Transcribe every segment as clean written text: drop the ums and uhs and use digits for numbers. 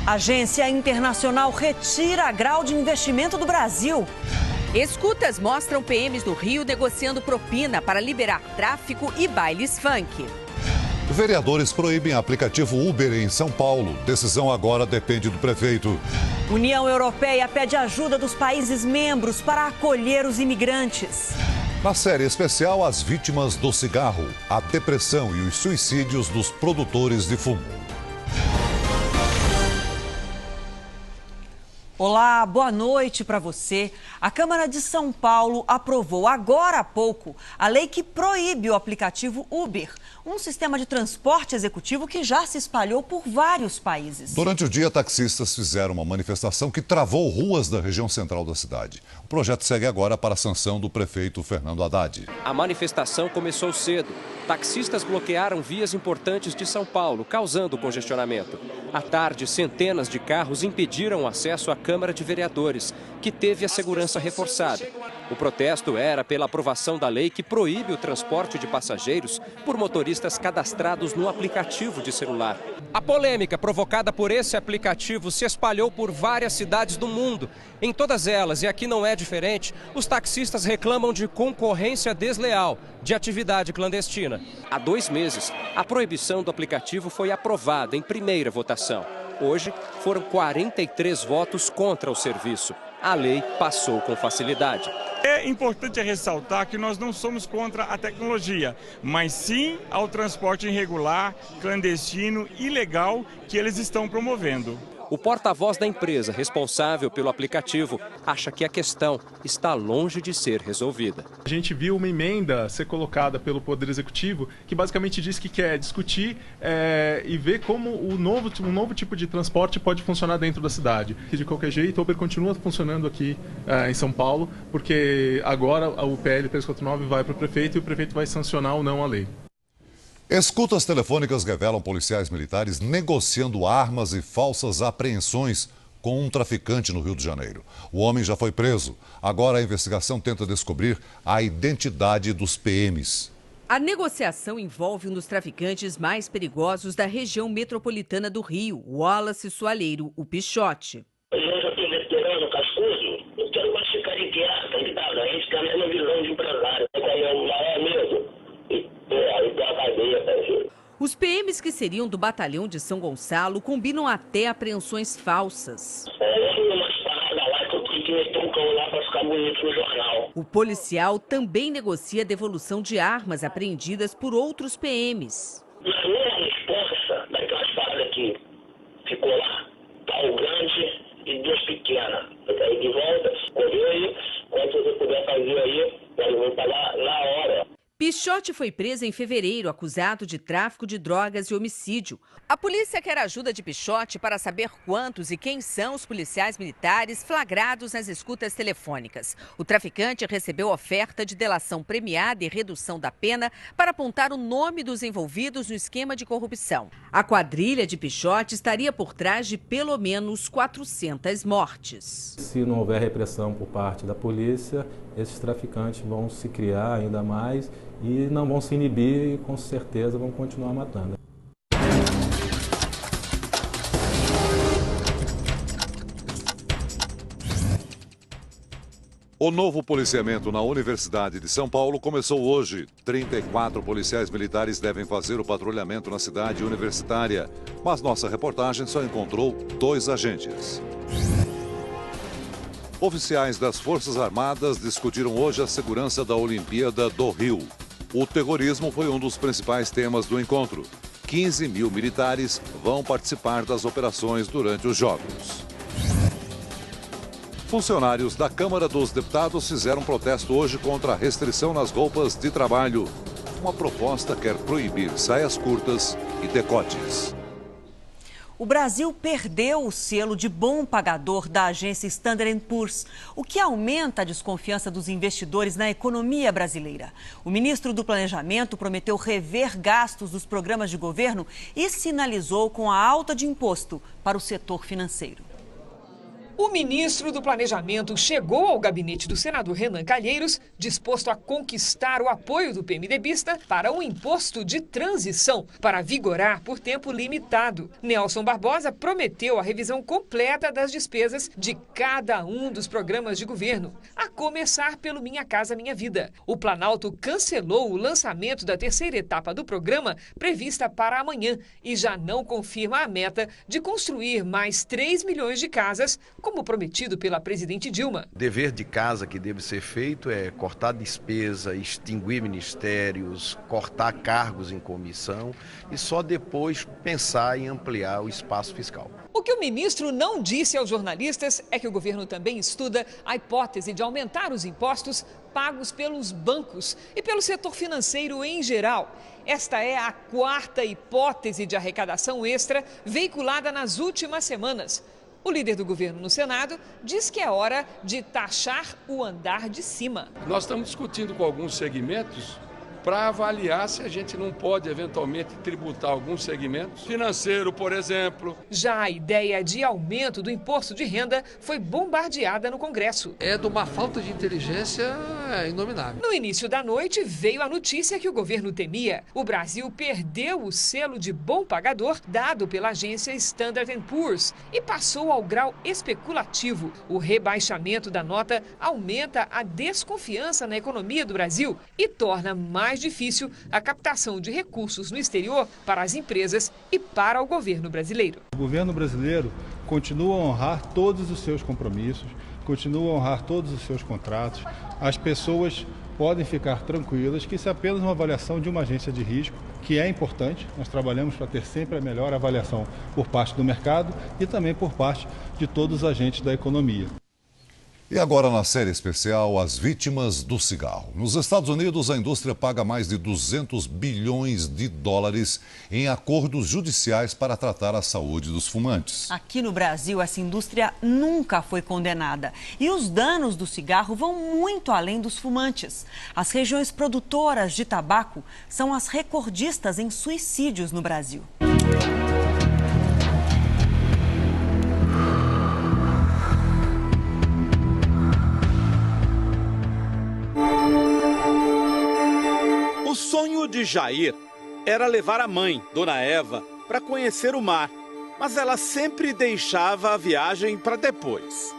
Agência Internacional retira grau de investimento do Brasil. Escutas mostram PMs do Rio negociando propina para liberar tráfico e bailes funk. Vereadores proíbem aplicativo Uber em São Paulo. Decisão agora depende do prefeito. União Europeia pede ajuda dos países membros para acolher os imigrantes. Na série especial, as vítimas do cigarro, a depressão e os suicídios dos produtores de fumo. Olá, boa noite para você. A Câmara de São Paulo aprovou agora há pouco a lei que proíbe o aplicativo Uber, um sistema de transporte executivo que já se espalhou por vários países. Durante o dia, taxistas fizeram uma manifestação que travou ruas da região central da cidade. O projeto segue agora para a sanção do prefeito Fernando Haddad. A manifestação começou cedo. Taxistas bloquearam vias importantes de São Paulo, causando congestionamento. À tarde, centenas de carros impediram o acesso à Câmara de Vereadores, que teve a segurança reforçada. O protesto era pela aprovação da lei que proíbe o transporte de passageiros por motoristas cadastrados no aplicativo de celular. A polêmica provocada por esse aplicativo se espalhou por várias cidades do mundo. Em todas elas, e aqui não é diferente, os taxistas reclamam de concorrência desleal, de atividade clandestina. Há 2 meses, a proibição do aplicativo foi aprovada em primeira votação. Hoje, foram 43 votos contra o serviço. A lei passou com facilidade. É importante ressaltar que nós não somos contra a tecnologia, mas sim ao transporte irregular, clandestino, ilegal que eles estão promovendo. O porta-voz da empresa responsável pelo aplicativo acha que a questão está longe de ser resolvida. A gente viu uma emenda ser colocada pelo Poder Executivo que basicamente diz que quer discutir e ver como um novo tipo de transporte pode funcionar dentro da cidade. De qualquer jeito, o Uber continua funcionando aqui em São Paulo, porque agora o PL 349 vai para o prefeito e o prefeito vai sancionar ou não a lei. Escutas telefônicas revelam policiais militares negociando armas e falsas apreensões com um traficante no Rio de Janeiro. O homem já foi preso. Agora a investigação tenta descobrir a identidade dos PMs. A negociação envolve um dos traficantes mais perigosos da região metropolitana do Rio, Wallace Soalheiro, o Pichote. Eu já estou veterano, cascudo. Eu quero mais ficar em guerra, tá ligado? A gente tem a mesma visão de empresário. É mesmo. Os PMs que seriam do batalhão de São Gonçalo combinam até apreensões falsas. O policial também negocia a devolução de armas apreendidas por outros PMs. Na minha resposta, daquelas paradas que ficou lá, pau grande e 2 pequenas. Aí de volta, correu aí, quando você puder fazer aí, eu vou pagar na hora. Pichote foi preso em fevereiro, acusado de tráfico de drogas e homicídio. A polícia quer a ajuda de Pichote para saber quantos e quem são os policiais militares flagrados nas escutas telefônicas. O traficante recebeu oferta de delação premiada e redução da pena para apontar o nome dos envolvidos no esquema de corrupção. A quadrilha de Pichote estaria por trás de pelo menos 400 mortes. Se não houver repressão por parte da polícia, esses traficantes vão se criar ainda mais e não vão se inibir e com certeza vão continuar matando. O novo policiamento na Universidade de São Paulo começou hoje. 34 policiais militares devem fazer o patrulhamento na cidade universitária, mas nossa reportagem só encontrou 2 agentes. Oficiais das Forças Armadas discutiram hoje a segurança da Olimpíada do Rio. O terrorismo foi um dos principais temas do encontro. 15 mil militares vão participar das operações durante os Jogos. Funcionários da Câmara dos Deputados fizeram protesto hoje contra a restrição nas roupas de trabalho. Uma proposta quer proibir saias curtas e decotes. O Brasil perdeu o selo de bom pagador da agência Standard & Poor's, o que aumenta a desconfiança dos investidores na economia brasileira. O ministro do Planejamento prometeu rever gastos dos programas de governo e sinalizou com a alta de imposto para o setor financeiro. O ministro do Planejamento chegou ao gabinete do senador Renan Calheiros, disposto a conquistar o apoio do PMDBista para um imposto de transição, para vigorar por tempo limitado. Nelson Barbosa prometeu a revisão completa das despesas de cada um dos programas de governo, a começar pelo Minha Casa Minha Vida. O Planalto cancelou o lançamento da terceira etapa do programa, prevista para amanhã, e já não confirma a meta de construir mais 3 milhões de casas, como prometido pela presidente Dilma. O dever de casa que deve ser feito é cortar despesa, extinguir ministérios, cortar cargos em comissão e só depois pensar em ampliar o espaço fiscal. O que o ministro não disse aos jornalistas é que o governo também estuda a hipótese de aumentar os impostos pagos pelos bancos e pelo setor financeiro em geral. Esta é a 4ª hipótese de arrecadação extra veiculada nas últimas semanas. O líder do governo no Senado diz que é hora de taxar o andar de cima. Nós estamos discutindo com alguns segmentos para avaliar se a gente não pode eventualmente tributar alguns segmentos. Financeiro, por exemplo. Já a ideia de aumento do imposto de renda foi bombardeada no Congresso. É de uma falta de inteligência inominável. No início da noite veio a notícia que o governo temia. O Brasil perdeu o selo de bom pagador dado pela agência Standard & Poor's e passou ao grau especulativo. O rebaixamento da nota aumenta a desconfiança na economia do Brasil e torna mais difícil a captação de recursos no exterior para as empresas e para o governo brasileiro. O governo brasileiro continua a honrar todos os seus compromissos, continua a honrar todos os seus contratos. As pessoas podem ficar tranquilas que isso é apenas uma avaliação de uma agência de risco, que é importante. Nós trabalhamos para ter sempre a melhor avaliação por parte do mercado e também por parte de todos os agentes da economia. E agora na série especial, as vítimas do cigarro. Nos Estados Unidos, a indústria paga mais de 200 bilhões de dólares em acordos judiciais para tratar a saúde dos fumantes. Aqui no Brasil, essa indústria nunca foi condenada. E os danos do cigarro vão muito além dos fumantes. As regiões produtoras de tabaco são as recordistas em suicídios no Brasil. O sonho de Jair era levar a mãe, Dona Eva, para conhecer o mar, mas ela sempre deixava a viagem para depois.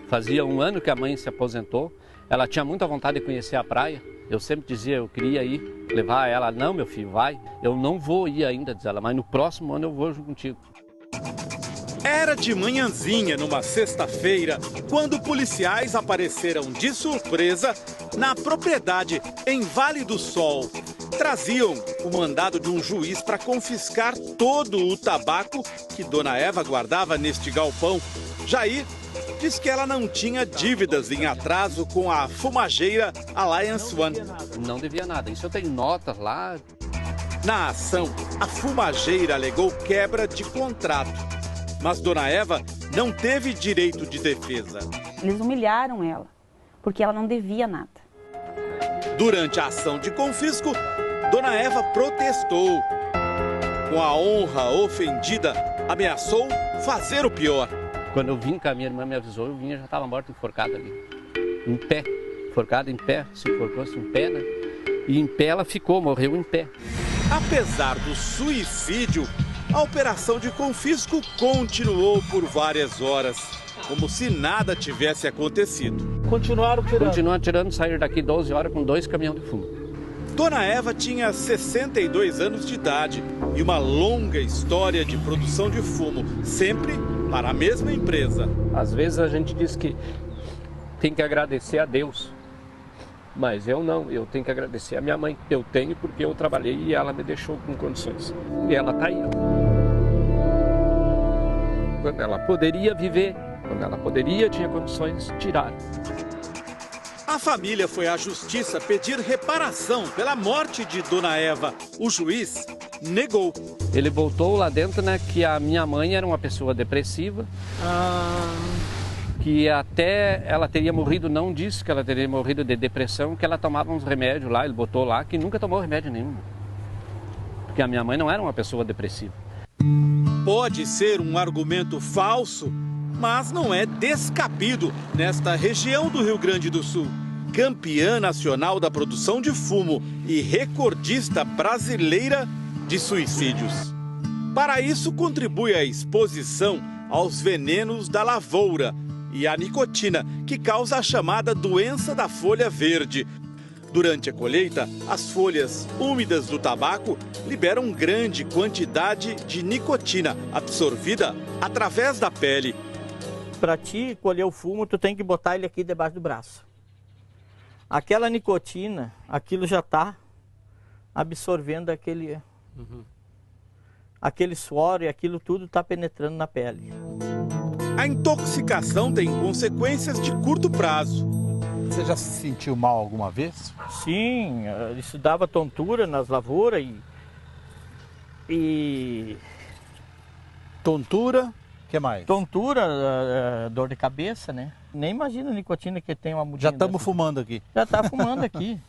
Fazia um ano que a mãe se aposentou, ela tinha muita vontade de conhecer a praia. Eu sempre dizia, eu queria ir, levar ela. Não, meu filho, vai. Eu não vou ir ainda, diz ela, mas no próximo ano eu vou junto contigo. Era de manhãzinha, numa sexta-feira, quando policiais apareceram de surpresa na propriedade em Vale do Sol. Traziam o mandado de um juiz para confiscar todo o tabaco que Dona Eva guardava neste galpão. Jair diz que ela não tinha dívidas em atraso com a fumageira Alliance One. Não devia nada, isso eu tenho notas lá. Na ação, a fumageira alegou quebra de contrato. Mas Dona Eva não teve direito de defesa. Eles humilharam ela, porque ela não devia nada. Durante a ação de confisco, Dona Eva protestou. Com a honra ofendida, ameaçou fazer o pior. Quando eu vim, que a minha irmã me avisou, eu vinha, já estava morta, enforcada ali. Em pé, enforcada em pé, se enforcou-se em pé, né? E em pé ela ficou, morreu em pé. Apesar do suicídio, a operação de confisco continuou por várias horas, como se nada tivesse acontecido. Continuaram tirando, saíram daqui 12 horas com 2 caminhões de fumo. Dona Eva tinha 62 anos de idade e uma longa história de produção de fumo, sempre para a mesma empresa. Às vezes a gente diz que tem que agradecer a Deus, mas eu não, eu tenho que agradecer a minha mãe. Eu tenho porque eu trabalhei e ela me deixou com condições. E ela está aí. Quando ela poderia viver, quando ela poderia, tinha condições, tiraram. A família foi à justiça pedir reparação pela morte de Dona Eva. O juiz negou. Ele voltou lá dentro, né, que a minha mãe era uma pessoa depressiva. Que até ela teria morrido, não disse que ela teria morrido de depressão, que ela tomava uns remédios lá, ele botou lá, que nunca tomou remédio nenhum. Porque a minha mãe não era uma pessoa depressiva. Pode ser um argumento falso, mas não é descabido nesta região do Rio Grande do Sul. Campeã nacional da produção de fumo e recordista brasileira de suicídios. Para isso, contribui a exposição aos venenos da lavoura e a nicotina, que causa a chamada doença da folha verde. Durante a colheita, as folhas úmidas do tabaco liberam grande quantidade de nicotina, absorvida através da pele. Para ti colher o fumo, tu tem que botar ele aqui debaixo do braço. Aquela nicotina, aquilo já está absorvendo aquele suor e aquilo tudo está penetrando na pele. A intoxicação tem consequências de curto prazo. Você já se sentiu mal alguma vez? Sim, isso dava tontura nas lavouras e... Tontura? O que mais? Tontura, dor de cabeça, né? Nem imagina a nicotina que tem uma mudinha. Já estamos fumando aqui. Já está fumando aqui.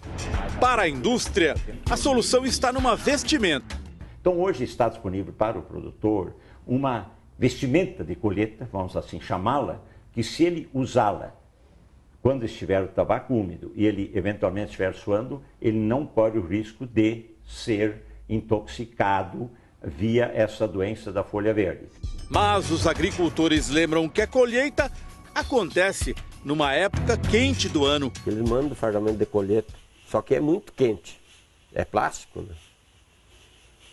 Para a indústria, a solução está numa vestimenta. Então hoje está disponível para o produtor uma vestimenta de colheita, vamos assim chamá-la, que se ele usá-la quando estiver o tabaco úmido e ele eventualmente estiver suando, ele não corre o risco de ser intoxicado via essa doença da folha verde. Mas os agricultores lembram que a colheita acontece numa época quente do ano. Eles mandam o fardamento de colheita, só que é muito quente. É plástico, né?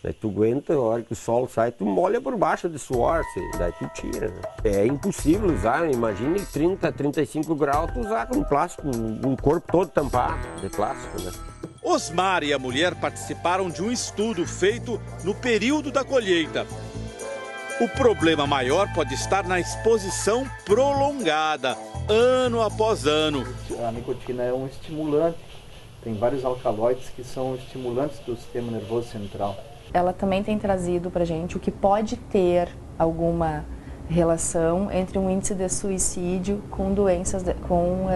Daí tu aguenta, a hora que o sol sai, tu molha por baixo de suor, daí tu tira. Né? É impossível usar, imagine 30, 35 graus, tu usar com plástico, o corpo todo tampado de plástico, né? Osmar e a mulher participaram de um estudo feito no período da colheita. O problema maior pode estar na exposição prolongada, ano após ano. A nicotina é um estimulante, tem vários alcaloides que são estimulantes do sistema nervoso central. Ela também tem trazido para a gente o que pode ter alguma relação entre um índice de suicídio com doenças, com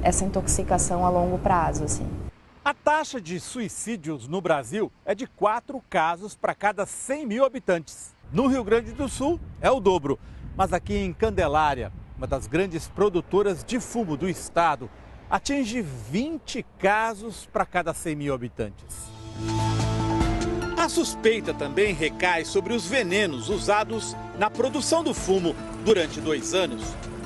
essa intoxicação a longo prazo, assim. A taxa de suicídios no Brasil é de 4 casos para cada 100 mil habitantes. No Rio Grande do Sul é o dobro, mas aqui em Candelária, uma das grandes produtoras de fumo do estado, atinge 20 casos para cada 100 mil habitantes. A suspeita também recai sobre os venenos usados na produção do fumo. Durante 2 anos,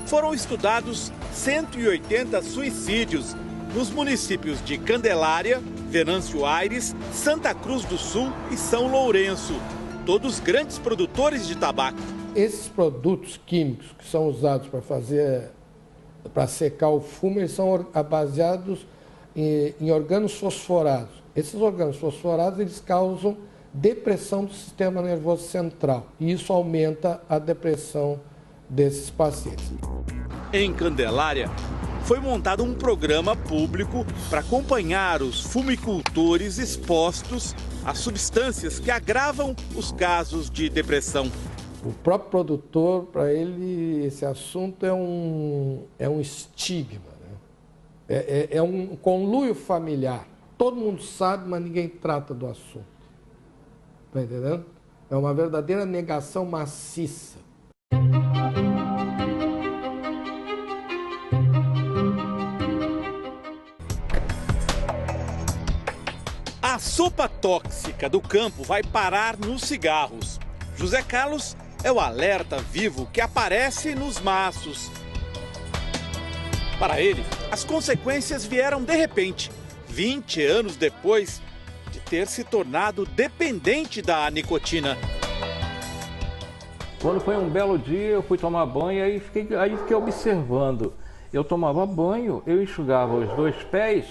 foram estudados 180 suicídios nos municípios de Candelária, Venâncio Aires, Santa Cruz do Sul e São Lourenço, todos grandes produtores de tabaco. Esses produtos químicos que são usados para secar o fumo, eles são baseados em organos fosforados. Esses organos fosforados, eles causam depressão do sistema nervoso central e isso aumenta a depressão desses pacientes. Em Candelária, foi montado um programa público para acompanhar os fumicultores expostos a substâncias que agravam os casos de depressão. O próprio produtor, para ele, esse assunto é um estigma, né? É um conluio familiar. Todo mundo sabe, mas ninguém trata do assunto. Está entendendo? É uma verdadeira negação maciça. A sopa tóxica do campo vai parar nos cigarros. José Carlos é o alerta vivo que aparece nos maços. Para ele, as consequências vieram de repente, 20 anos depois de ter se tornado dependente da nicotina. Quando foi um belo dia, eu fui tomar banho e fiquei observando. Eu tomava banho, eu enxugava os 2 pés,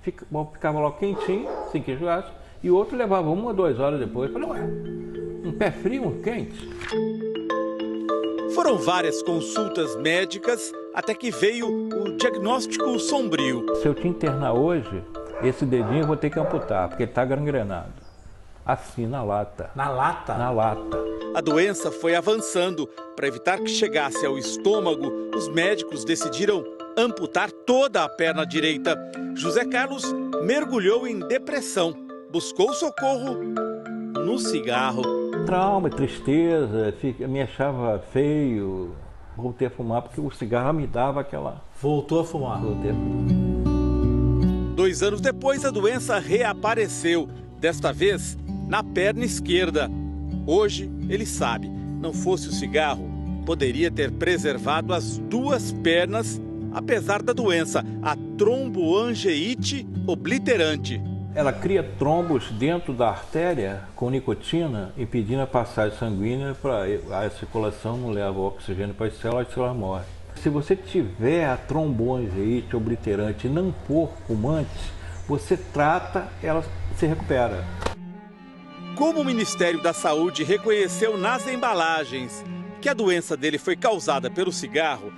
ficava logo quentinho, assim que enxugasse, e o outro levava 1 ou 2 horas depois. Falei, ué, um pé frio, um quente? Foram várias consultas médicas até que veio o diagnóstico sombrio. Se eu te internar hoje, esse dedinho eu vou ter que amputar, porque ele está gangrenado. Assim, na lata. Na lata? Na lata. A doença foi avançando. Para evitar que chegasse ao estômago, os médicos decidiram amputar toda a perna direita. José Carlos mergulhou em depressão. Buscou socorro no cigarro. Trauma, tristeza, me achava feio, Voltei a fumar porque o cigarro me dava aquela... Voltou a fumar? Voltei a fumar. 2 anos depois, a doença reapareceu, desta vez na perna esquerda. Hoje, ele sabe, não fosse o cigarro, poderia ter preservado as 2 pernas, apesar da doença, a tromboangeite obliterante. Ela cria trombos dentro da artéria com nicotina, impedindo a passagem sanguínea para a circulação, não leva o oxigênio para as células morrem. Se você tiver a tromboangeite obliterante e não pôr fumantes, você trata, ela se recupera. Como o Ministério da Saúde reconheceu nas embalagens que a doença dele foi causada pelo cigarro,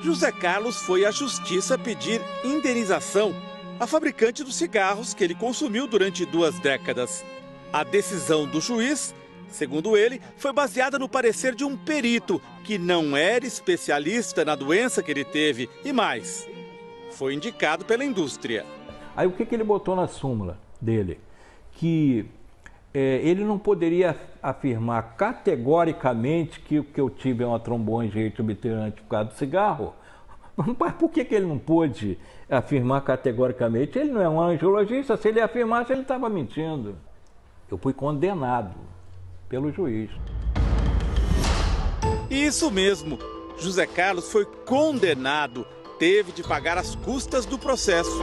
José Carlos foi à justiça pedir indenização à fabricante dos cigarros que ele consumiu durante 2 décadas. A decisão do juiz, segundo ele, foi baseada no parecer de um perito que não era especialista na doença que ele teve e mais, foi indicado pela indústria. Aí o que ele botou na súmula dele? Que ele não poderia afirmar categoricamente que o que eu tive é uma tromboangeite obliterante por causa do cigarro. Mas por que ele não pôde afirmar categoricamente? Ele não é um angiologista, se ele afirmasse, ele estava mentindo. Eu fui condenado pelo juiz. Isso mesmo, José Carlos foi condenado, teve de pagar as custas do processo.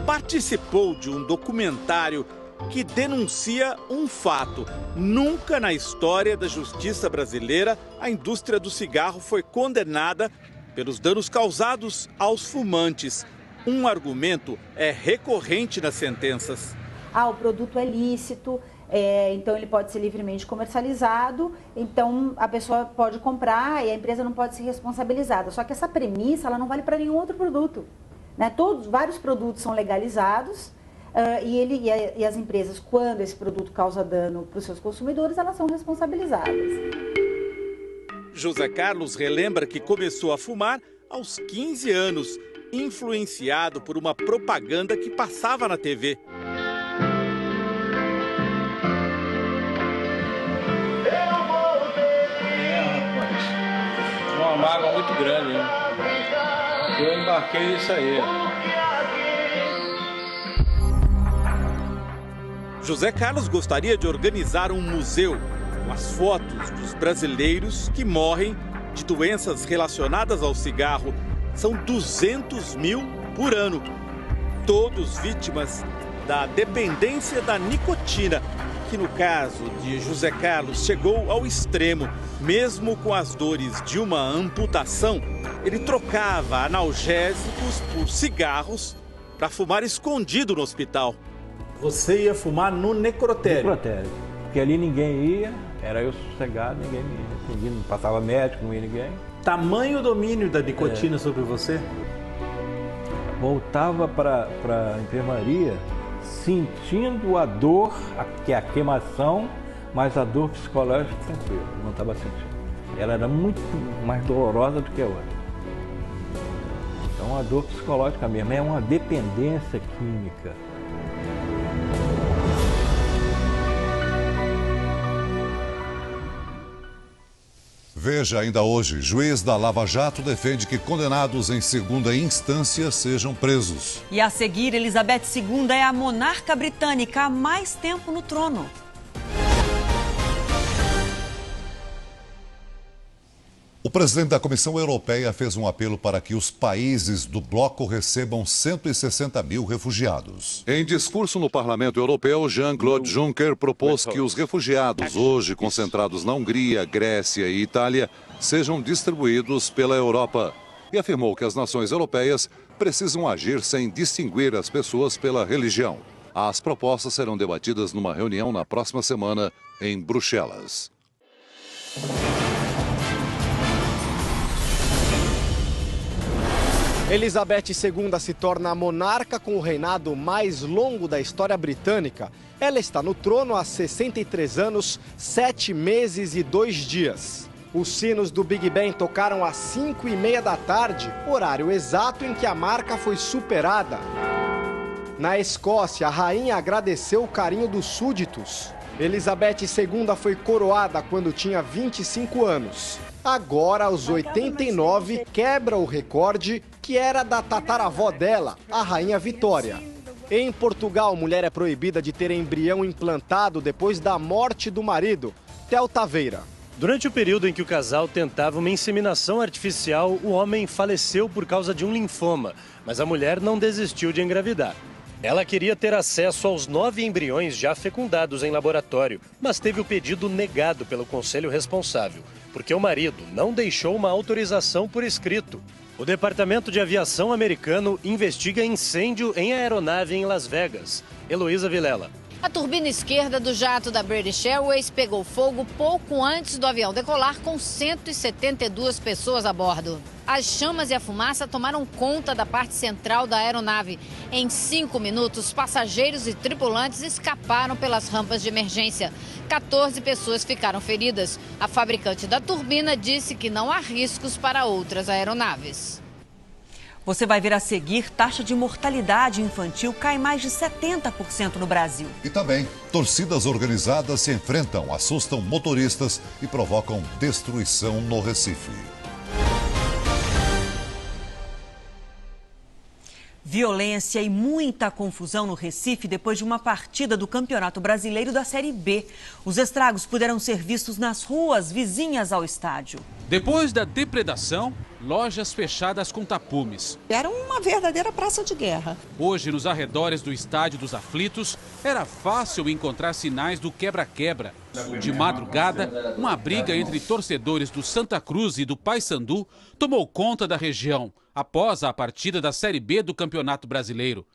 Participou de um documentário que denuncia um fato. Nunca na história da justiça brasileira a indústria do cigarro foi condenada pelos danos causados aos fumantes. Um argumento é recorrente nas sentenças. O produto é lícito, então ele pode ser livremente comercializado, então a pessoa pode comprar e a empresa não pode ser responsabilizada. Só que essa premissa ela não vale para nenhum outro produto. Né? Vários produtos são legalizados e as empresas, quando esse produto causa dano para os seus consumidores, elas são responsabilizadas. José Carlos relembra que começou a fumar aos 15 anos, influenciado por uma propaganda que passava na TV. Uma mágoa muito grande, né? Eu embarquei nisso aí. José Carlos gostaria de organizar um museu com as fotos dos brasileiros que morrem de doenças relacionadas ao cigarro. São 200 mil por ano, todos vítimas da dependência da nicotina, que no caso de José Carlos chegou ao extremo. Mesmo com as dores de uma amputação, ele trocava analgésicos por cigarros para fumar escondido no hospital. Você ia fumar no necrotério? Necrotério, porque ali ninguém ia, era eu sossegado, ninguém não passava médico, não ia ninguém. Tamanho domínio da nicotina sobre você? Voltava para a enfermaria sentindo a dor, que é a queimação, mas a dor psicológica tranquila, não estava sentindo. Ela era muito mais dolorosa do que a outra. Então a dor psicológica mesmo, é uma dependência química. Veja ainda hoje, juiz da Lava Jato defende que condenados em segunda instância sejam presos. E a seguir, Elizabeth II é a monarca britânica há mais tempo no trono. O presidente da Comissão Europeia fez um apelo para que os países do bloco recebam 160 mil refugiados. Em discurso no Parlamento Europeu, Jean-Claude Juncker propôs que os refugiados, hoje concentrados na Hungria, Grécia e Itália, sejam distribuídos pela Europa. E afirmou que as nações europeias precisam agir sem distinguir as pessoas pela religião. As propostas serão debatidas numa reunião na próxima semana em Bruxelas. Elizabeth II se torna a monarca com o reinado mais longo da história britânica. Ela está no trono há 63 anos, 7 meses e 2 dias. Os sinos do Big Ben tocaram às 5h30 da tarde, horário exato em que a marca foi superada. Na Escócia, a rainha agradeceu o carinho dos súditos. Elizabeth II foi coroada quando tinha 25 anos. Agora, aos 89, quebra o recorde que era da tataravó dela, a Rainha Vitória. Em Portugal, mulher é proibida de ter embrião implantado depois da morte do marido. Theo Taveira. Durante o período em que o casal tentava uma inseminação artificial, o homem faleceu por causa de um linfoma, mas a mulher não desistiu de engravidar. Ela queria ter acesso aos 9 embriões já fecundados em laboratório, mas teve o pedido negado pelo conselho responsável, porque o marido não deixou uma autorização por escrito. O Departamento de Aviação americano investiga incêndio em aeronave em Las Vegas. Heloísa Vilela. A turbina esquerda do jato da British Airways pegou fogo pouco antes do avião decolar, com 172 pessoas a bordo. As chamas e a fumaça tomaram conta da parte central da aeronave. Em 5 minutos, passageiros e tripulantes escaparam pelas rampas de emergência. 14 pessoas ficaram feridas. A fabricante da turbina disse que não há riscos para outras aeronaves. Você vai ver a seguir, taxa de mortalidade infantil cai mais de 70% no Brasil. E também, torcidas organizadas se enfrentam, assustam motoristas e provocam destruição no Recife. Violência e muita confusão no Recife depois de uma partida do Campeonato Brasileiro da Série B. Os estragos puderam ser vistos nas ruas vizinhas ao estádio. Depois da depredação, lojas fechadas com tapumes. Era uma verdadeira praça de guerra. Hoje, nos arredores do Estádio dos Aflitos, era fácil encontrar sinais do quebra-quebra. De madrugada, uma briga entre torcedores do Santa Cruz e do Paysandu tomou conta da região após a partida da Série B do Campeonato Brasileiro.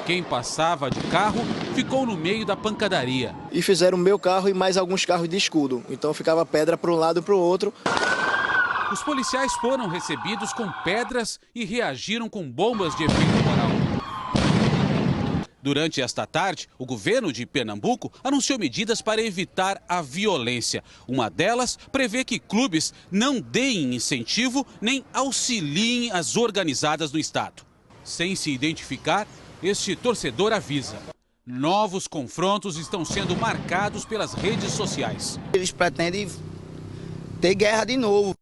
Quem passava de carro ficou no meio da pancadaria. E fizeram o meu carro e mais alguns carros de escudo. Então ficava pedra para um lado e para o outro. Os policiais foram recebidos com pedras e reagiram com bombas de efeito moral. Durante esta tarde, o governo de Pernambuco anunciou medidas para evitar a violência. Uma delas prevê que clubes não deem incentivo nem auxiliem as organizadas no estado. Sem se identificar, este torcedor avisa: novos confrontos estão sendo marcados pelas redes sociais. Eles pretendem ter guerra de novo.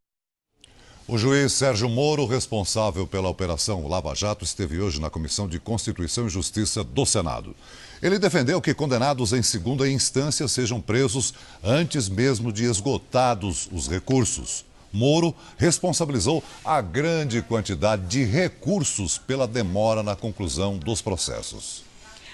O juiz Sérgio Moro, responsável pela Operação Lava Jato, esteve hoje na Comissão de Constituição e Justiça do Senado. Ele defendeu que condenados em segunda instância sejam presos antes mesmo de esgotados os recursos. Moro responsabilizou a grande quantidade de recursos pela demora na conclusão dos processos.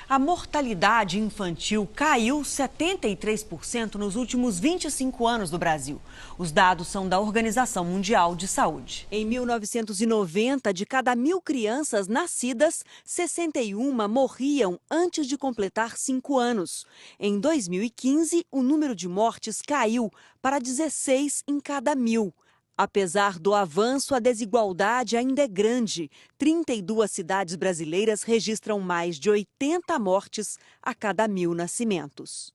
A mortalidade infantil caiu 73% nos últimos 25 anos no Brasil. Os dados são da Organização Mundial de Saúde. Em 1990, de cada 1.000 crianças nascidas, 61 morriam antes de completar 5 anos. Em 2015, o número de mortes caiu para 16 em cada 1.000. Apesar do avanço, a desigualdade ainda é grande. 32 cidades brasileiras registram mais de 80 mortes a cada 1.000 nascimentos.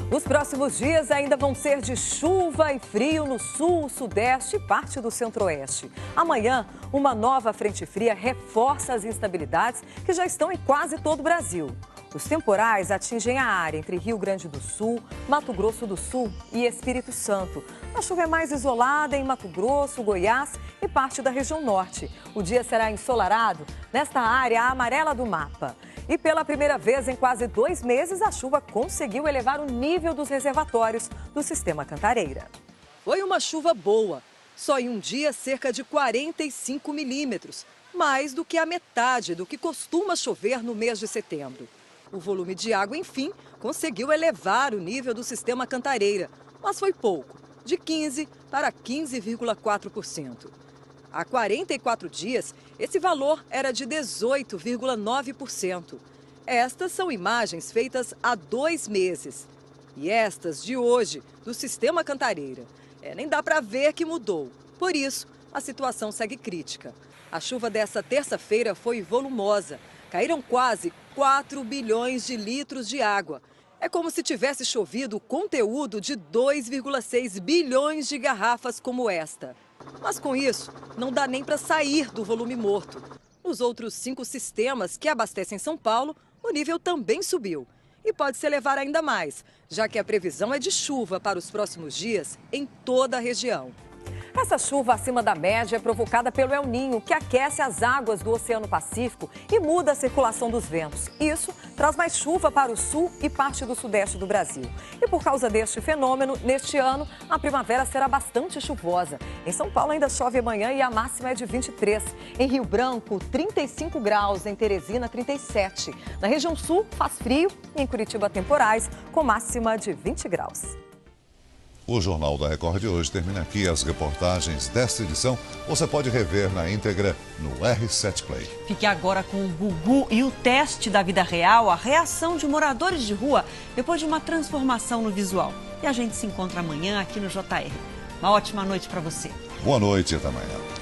Os próximos dias ainda vão ser de chuva e frio no sul, sudeste e parte do centro-oeste. Amanhã, uma nova frente fria reforça as instabilidades que já estão em quase todo o Brasil. Os temporais atingem a área entre Rio Grande do Sul, Mato Grosso do Sul e Espírito Santo. A chuva é mais isolada em Mato Grosso, Goiás e parte da região norte. O dia será ensolarado nesta área amarela do mapa. E pela primeira vez em quase 2 meses, a chuva conseguiu elevar o nível dos reservatórios do Sistema Cantareira. Foi uma chuva boa. Só em um dia, cerca de 45 milímetros. Mais do que a metade do que costuma chover no mês de setembro. O volume de água, enfim, conseguiu elevar o nível do Sistema Cantareira, mas foi pouco, de 15% para 15,4%. Há 44 dias, esse valor era de 18,9%. Estas são imagens feitas há 2 meses. E estas de hoje, do Sistema Cantareira. Nem dá para ver que mudou. Por isso, a situação segue crítica. A chuva dessa terça-feira foi volumosa. Caíram quase 4 bilhões de litros de água. É como se tivesse chovido o conteúdo de 2,6 bilhões de garrafas como esta. Mas com isso, não dá nem para sair do volume morto. Nos outros 5 sistemas que abastecem São Paulo, o nível também subiu. E pode se elevar ainda mais, já que a previsão é de chuva para os próximos dias em toda a região. Essa chuva acima da média é provocada pelo El Niño, que aquece as águas do Oceano Pacífico e muda a circulação dos ventos. Isso traz mais chuva para o sul e parte do sudeste do Brasil. E por causa deste fenômeno, neste ano, a primavera será bastante chuvosa. Em São Paulo ainda chove amanhã e a máxima é de 23. Em Rio Branco, 35 graus. Em Teresina, 37. Na região sul, faz frio e em Curitiba, temporais, com máxima de 20 graus. O Jornal da Record de hoje termina aqui. As reportagens desta edição você pode rever na íntegra no R7 Play. Fique agora com o Gugu e o teste da vida real, a reação de moradores de rua depois de uma transformação no visual. E a gente se encontra amanhã aqui no JR. Uma ótima noite para você. Boa noite e até amanhã.